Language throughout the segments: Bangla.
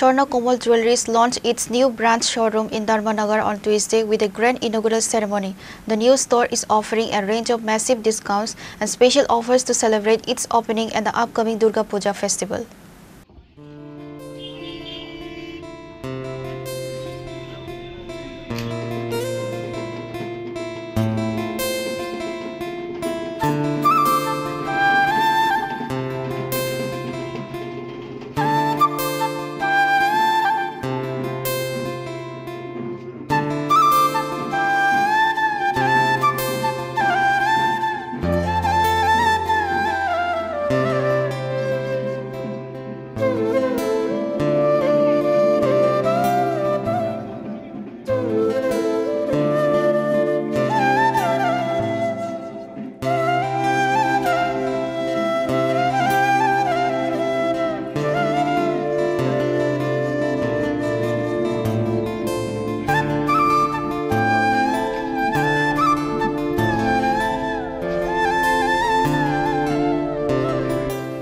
Swarna Komal Jewelries launched its new branch showroom in Dharmanagar on Tuesday with a grand inaugural ceremony. The new store is offering a range of massive discounts and special offers to celebrate its opening and the upcoming Durga Puja festival.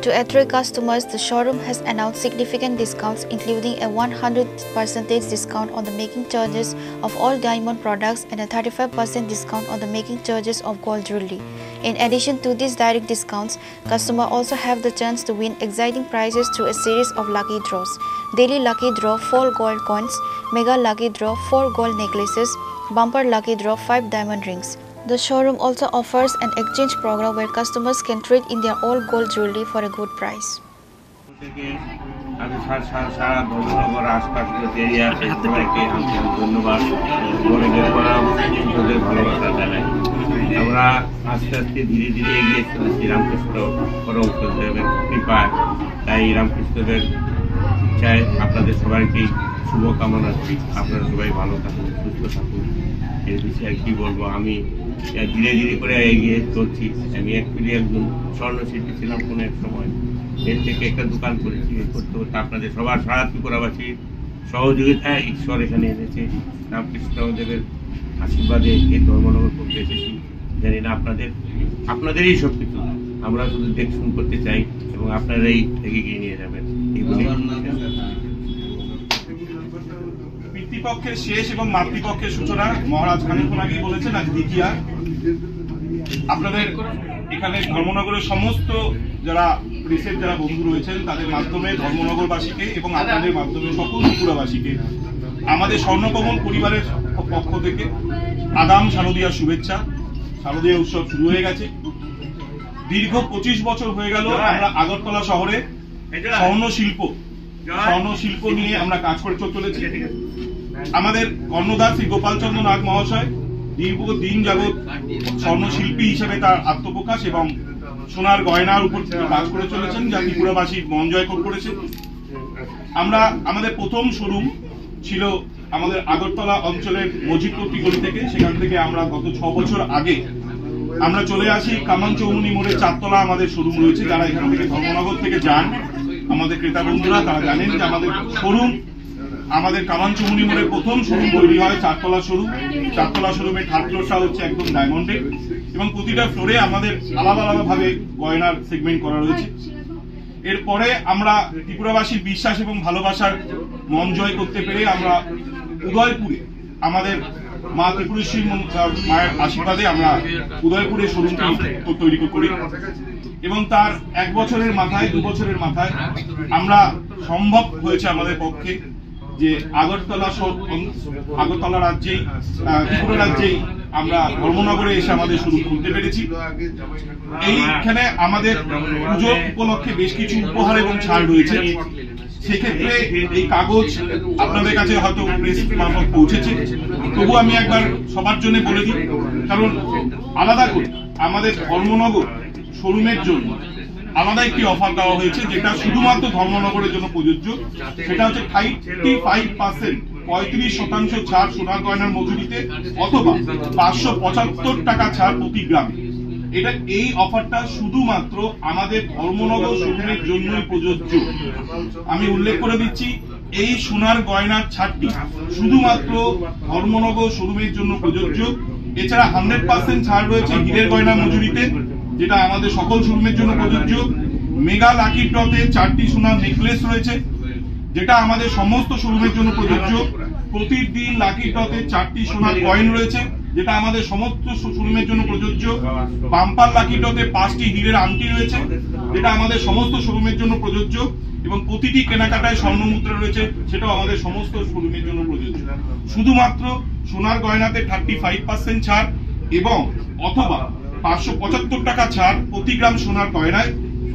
To attract customers, the showroom has announced significant discounts including a 100% discount on the making charges of all diamond products and a 35% discount on the making charges of gold jewelry. In addition to these direct discounts, customers also have the chance to win exciting prizes through a series of lucky draws. Daily lucky draw 4 gold coins, mega lucky draw 4 gold necklaces, bumper lucky draw 5 diamond rings. The showroom also offers an exchange program where customers can trade in their old gold jewelry for a good price. আমরা আস্তে আস্তে ধীরে ধীরে এগিয়ে চলেছি রামকৃষ্ণ পরমহংসদেবের কৃপায়। তাই রামকৃষ্ণদেবের চাই আপনাদের সবাইকে শুভকামনা করি। আপনারা সবাই ভালো থাকুন, সুস্থ থাকুন। এর বিষয়ে কি বলবো, আমি ধীরে ধীরে করে এগিয়ে চলছি। আমি অ্যাকচুয়ালি একজন স্বর্ণশিল্পী ছিলাম কোনো এক সময়, এর থেকে একটা দোকান করেছি। করতে করতে আপনাদের সবার সারা ত্রিপুরাবাসীর সহযোগিতায় ঈশ্বর এখানে এনেছে। রামকৃষ্ণদেবের আশীর্বাদে এই ধর্মনগর করতে এসেছি। জানি না আপনাদেরই সব কিছু, আমরা শুধু দেখশুন করতে চাই এবং আপনারাই এগিয়ে নিয়ে যাবেন। এইগুলি পিতৃপক্ষের শেষ এবং মাতৃপক্ষের সূচনা মহারাজ খানিকক্ষণ আগেই বলেছেন। আজ দ্বিতীয়া। আপনাদের এখানে ধর্মনগরের সমস্ত যারা প্রেসের যারা বন্ধু রয়েছেন তাদের মাধ্যমে ধর্মনগরবাসীকে এবং আপনাদের মাধ্যমে সকল ত্রিপুরাবাসীকে আমাদের স্বর্ণকমল পরিবারের পক্ষ থেকে আগাম শারদীয়া শুভেচ্ছা। শারদীয়া উৎসব শুরু হয়ে গেছে। দীর্ঘ 25 বছর হয়ে গেল আমরা আগরতলা শহরে স্বর্ণশিল্প নিয়ে আমরা কাজ করে চলেছি। আমাদের কর্ণধার শ্রী গোপালচন্দ্র নাগ মহাশয় দীর্ঘদিন যাবৎ স্বর্ণশিল্পী হিসেবে তার আত্মপ্রকাশ এবং সোনার গয়নার উপর কাজ করে চলেছেন, যা ত্রিপুরাবাসীর মন জয় করেছে। আমাদের প্রথম শোরুম ছিল আমাদের আগরতলা অঞ্চলের মজিদপট্টি গলি থেকে। সেখান থেকে আমরা গত 6 বছর আগে আমরা চলে আসি কামান চৌমুনি মোড়ে 4 তলা আমাদের শোরুম রয়েছে। যারা এখান থেকে ধর্মনগর থেকে যান আমাদের ক্রেতা বন্ধুরা তারা জানেন যে আমাদের শোরুম, আমাদের কামান চৌমুনি মোড়ে প্রথম শোরুম তৈরি হয় 4 তলা শোরুম। 4 তলা শোরুমের থার্ড ফ্লোরটা হচ্ছে একদম ডায়মন্ডের এবং প্রতিটা ফ্লোরে আমাদের আলাদা আলাদা ভাবে গয়নার সেগমেন্ট করা রয়েছে। এরপরে আমরা ত্রিপুরাবাসীর বিশ্বাস এবং ভালোবাসার মন জয় করতে পেরে আমরা উদয়পুরে আমাদের মা ত্রিপুরেশ্বরী মায়ের আশীর্বাদে আমরা উদয়পুরে শোরুমটি তৈরি করি এবং তার 1 বছরের মাথায় 2 বছরের মাথায় আমরা সম্ভব হয়েছে আমাদের পক্ষে যে আগরতলা রাজ্যেই ত্রিপুরা রাজ্যেই আমরা ধর্মনগরে এসে আমাদের শুরু করতে পেরেছি। এইখানে আমাদের পুজো উপলক্ষে বেশ কিছু উপহার এবং ছাড় রয়েছে। সেক্ষেত্রে এই কাগজ আপনাদের কাছে হয়তো প্রেস মারফত পৌঁছেছে, তবু আমি একবার সবার জন্য বলে দিই। কারণ আলাদা করে আমাদের ধর্মনগর শোরুমের জন্য আলাদা একটি অফার দেওয়া হয়েছে, যেটা শুধুমাত্র ধর্মনগরের জন্য প্রযোজ্য। সেটা হচ্ছে 35% ছাড় সোনার গয়নার মজুরিতে অথবা 575 টাকা ছাড় প্রতি গ্রামে। এই অফারটা শুধুমাত্র আমাদের ধর্মনগর শোরুমের জন্যই প্রযোজ্য। আমি উল্লেখ করে দিচ্ছি, এই সোনার গয়নার ছাড়টি শুধুমাত্র ধর্মনগর শোরুমের জন্য প্রযোজ্য। এছাড়া 100% ছাড় রয়েছে হীরের গয়না মজুরিতে, যেটা আমাদের সকল শোরুমের জন্য প্রযোজ্য। মেগা লাকি ড্রতে 4টি সোনার নেকলেস রয়েছে, যেটা আমাদের সমস্ত শোরুমের জন্য প্রযোজ্য। প্রতিদিন লাকি ড্রতে 4টি সোনার কয়েন রয়েছে, যেটা আমাদের সমস্ত শোরুমের জন্য প্রযোজ্য। বাম্পার লাকি ড্রতে 5টি হীরের আংটি রয়েছে, যেটা আমাদের সমস্ত শোরুমের জন্য প্রযোজ্য। এবং প্রতিটি কেনাকাটায় স্বর্ণ মুদ্রা রয়েছে, সেটাও আমাদের সমস্ত শোরুমের জন্য প্রযোজ্য। শুধুমাত্র সোনার গয়নাতে 35% ছাড় এবং অথবা 575 টাকা ছাড় প্রতি গ্রাম সোনার গয়নায়।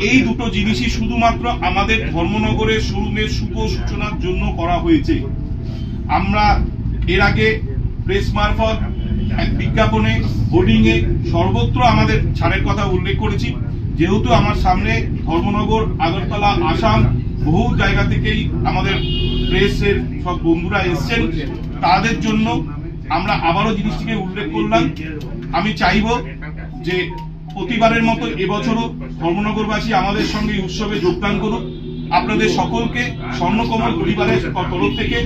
এই দুটো জিনিসই শুধুমাত্র আমাদের ধর্মনগরের শোরুমের শুভ সূচনার জন্য করা হয়েছে। আমরা এর আগে প্রেস মারফত, বিজ্ঞাপনে, হোর্ডিং এ সর্বত্র আমাদের ছাড়ের কথা উল্লেখ করেছি। যেহেতু আমার সামনে ধর্মনগর, আগরতলা, আসাম বহু জায়গা থেকেই আমাদের প্রেসের সব বন্ধুরা এসছেন, তাদের জন্য আমরা আবারও জিনিসটিকে উল্লেখ করলাম। আমি চাইব যে প্রতিবারের মতো এবছরও ধর্মনগরবাসী আমাদের সঙ্গে এই উৎসবে যোগদান করুক। আপনাদের সকলকে স্বর্ণকমল পরিবারের তরফ থেকে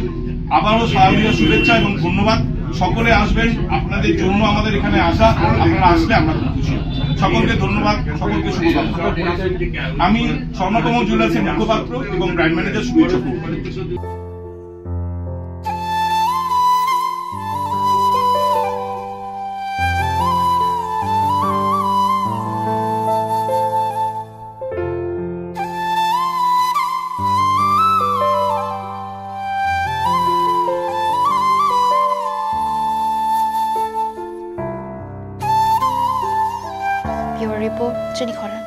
আবারও শারদীয় শুভেচ্ছা এবং ধন্যবাদ। সকলে আসবেন, আপনাদের জন্য আমাদের এখানে আসা, আপনারা আসলে আমরা খুশি। সকলকে ধন্যবাদ, সকলকে শুভকামনা। আমি স্বর্ণকমল জুয়েলার্সের মুখপাত্র এবং brand manager Subir Chakraborty. Bureau Report, Jenny Coran.